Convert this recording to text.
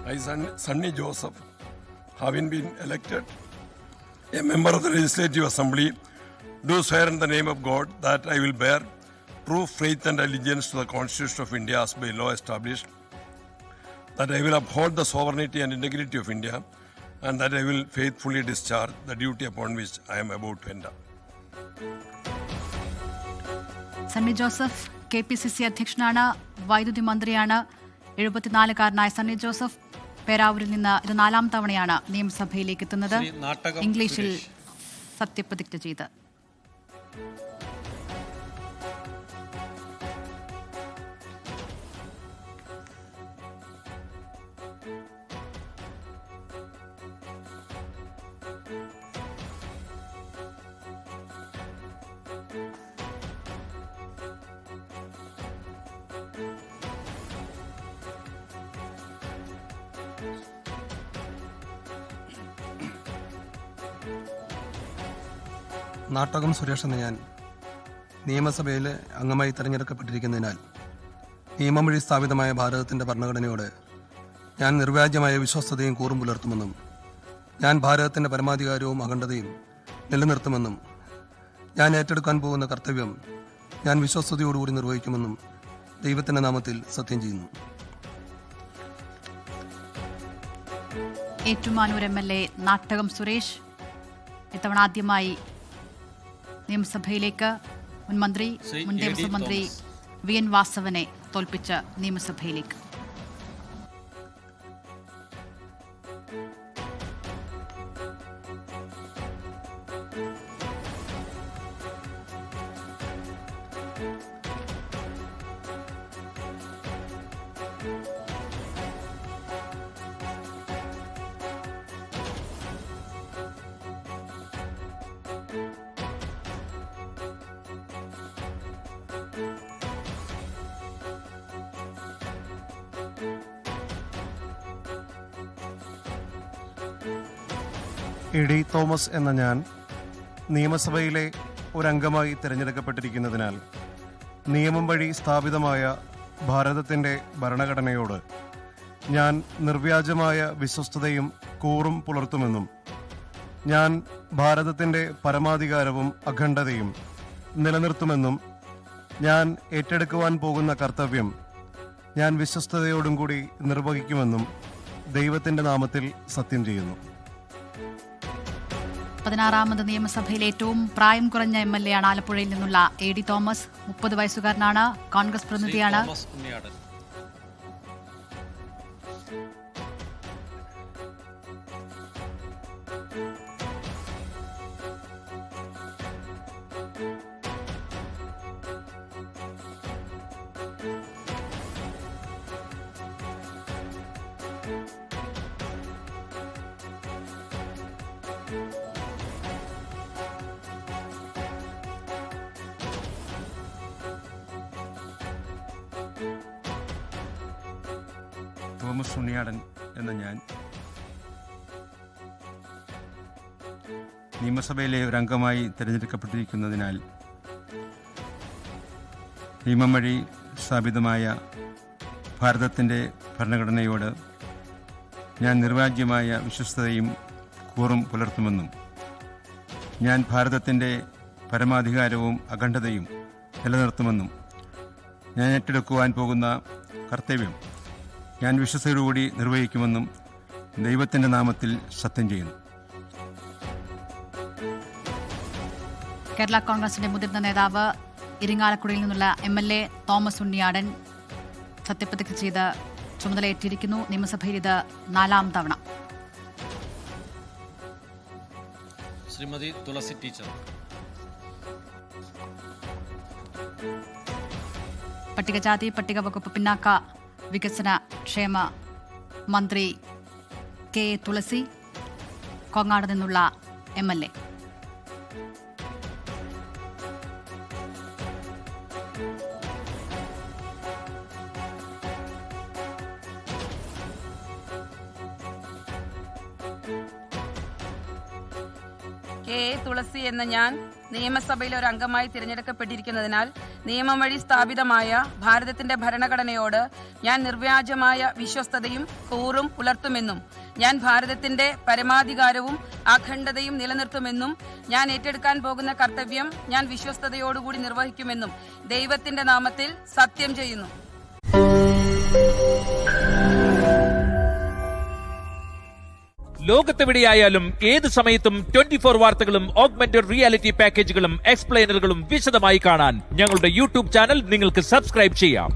I, Sunny Joseph, having been elected a member of the Legislative Assembly, do swear in the name of God that I will bear true faith and allegiance to the Constitution of India as by law established, that I will uphold the sovereignty and integrity of India, and that I will faithfully discharge the duty upon which I am about to enter. Sunny Joseph KPCC അധ്യക്ഷനാണ്, വൈദ്യുതി മന്ത്രിയാണ്. 74-കാരനായ സണ്ണി ജോസഫ് പേരാവൂരിൽ നിന്ന് ഇത് 4ാം തവണയാണ് നിയമസഭയിലേക്ക് എത്തുന്നത്. ഇംഗ്ലീഷിൽ സത്യപ്രതിജ്ഞ ചെയ്ത് നാട്ടകം സുരേഷ് എന്ന ഞാൻ നിയമസഭയിൽ അംഗമായി തിരഞ്ഞെടുക്കപ്പെട്ടിരിക്കുന്നതിനാൽ നിയമം വഴി സ്ഥാപിതമായ ഭാരതത്തിൻ്റെ ഭരണഘടനയോട് ഞാൻ നിർവ്യാജമായ വിശ്വസ്തതയും കൂറും പുലർത്തുമെന്നും ഞാൻ ഭാരതത്തിൻ്റെ പരമാധികാരവും അഖണ്ഡതയും നിലനിർത്തുമെന്നും ഞാൻ ഏറ്റെടുക്കാൻ പോകുന്ന കർത്തവ്യം ഞാൻ വിശ്വസ്തയോടുകൂടി നിർവഹിക്കുമെന്നും ദൈവത്തിൻ്റെ നാമത്തിൽ സത്യം ചെയ്യുന്നു. ഏറ്റുമാനൂർ MLA നാട്ടകം സുരേഷ് ഇത്തവണ ആദ്യമായി നിയമസഭയിലേക്ക് മുൻ ദേവസ്വം മന്ത്രി VN വാസവനെ തോൽപ്പിച്ച് നിയമസഭയിലേക്ക്. AD തോമസ് എന്ന ഞാൻ നിയമസഭയിലെ ഒരംഗമായി തിരഞ്ഞെടുക്കപ്പെട്ടിരിക്കുന്നതിനാൽ നിയമം വഴി സ്ഥാപിതമായ ഭാരതത്തിൻ്റെ ഭരണഘടനയോട് ഞാൻ നിർവ്യാജമായ വിശ്വസ്തതയും കൂറും പുലർത്തുമെന്നും ഞാൻ ഭാരതത്തിൻ്റെ പരമാധികാരവും അഖണ്ഡതയും നിലനിർത്തുമെന്നും ഞാൻ ഏറ്റെടുക്കുവാൻ പോകുന്ന കർത്തവ്യം ഞാൻ വിശ്വസ്തയോടും കൂടി നിർവഹിക്കുമെന്നും ദൈവത്തിൻ്റെ നാമത്തിൽ സത്യം ചെയ്യുന്നു. 16ാമത് നിയമസഭയിലെ ഏറ്റവും പ്രായം കുറഞ്ഞ MLA ആണ് ആലപ്പുഴയിൽ നിന്നുള്ള AD തോമസ്. 30 വയസ്സുകാരനാണ്, കോൺഗ്രസ് പ്രതിനിധിയാണ്. തോമസ് ഉണ്ണിയാടൻ എന്ന ഞാൻ നിയമസഭയിലെ ഒരംഗമായി തിരഞ്ഞെടുക്കപ്പെട്ടിരിക്കുന്നതിനാൽ നിയമം വഴി സ്ഥാപിതമായ ഭാരതത്തിൻ്റെ ഭരണഘടനയോട് ഞാൻ നിർവ്യാജ്യമായ വിശ്വസ്തതയും കൂറും പുലർത്തുമെന്നും ഞാൻ ഭാരതത്തിൻ്റെ പരമാധികാരവും അഖണ്ഡതയും നിലനിർത്തുമെന്നും ഞാൻ ഏറ്റെടുക്കുവാൻ പോകുന്ന കർത്തവ്യം ഞാൻ വിശ്വസ്തയോടുകൂടി നിർവഹിക്കുമെന്നും ദൈവത്തിൻ്റെ നാമത്തിൽ സത്യം ചെയ്യുന്നു. കേരള കോൺഗ്രസിന്റെ മുതിർന്ന നേതാവ് ഇരിങ്ങാലക്കുടയിൽ നിന്നുള്ള MLA തോമസ് ഉണ്ണിയാടൻ സത്യപ്രതിജ്ഞ ചെയ്ത് ചുമതലയേറ്റിരിക്കുന്നു. നിയമസഭയിൽ ഇത് 4ാം തവണ. ശ്രീമതി തുളസി ടീച്ചർ. പട്ടികജാതി പട്ടികവകുപ്പ് പിന്നാക്ക വികസന ക്ഷേമ മന്ത്രി KA തുളസി, കോങ്ങാട് നിന്നുള്ള MLA. KA തുളസി എന്ന ഞാൻ നിയമസഭയിൽ ഒരു അംഗമായി തിരഞ്ഞെടുക്കപ്പെട്ടിരിക്കുന്നതിനാൽ നിയമം വഴി സ്ഥാപിതമായ ഭാരതത്തിന്റെ ഭരണഘടനയോട് ഞാൻ നിർവ്യാജമായ വിശ്വസ്തതയും കൂറും പുലർത്തുമെന്നും ഞാൻ ഭാരതത്തിന്റെ പരമാധികാരവും അഖണ്ഡതയും നിലനിർത്തുമെന്നും ഞാൻ ഏറ്റെടുക്കാൻ പോകുന്ന കർത്തവ്യം ഞാൻ വിശ്വസ്തയോടുകൂടി നിർവഹിക്കുമെന്നും ദൈവത്തിന്റെ നാമത്തിൽ സത്യം ചെയ്യുന്നു. ലോകത്തെവിടെയായാലും ഏത് സമയത്തും 24 വാർത്തകളും ഓഗ്മെന്റഡ് റിയാലിറ്റി പാക്കേജുകളും എക്സ്പ്ലെയിനറുകളും വിശദമായി കാണാൻ ഞങ്ങളുടെ യൂട്യൂബ് ചാനൽ നിങ്ങൾക്ക് സബ്സ്ക്രൈബ് ചെയ്യാം.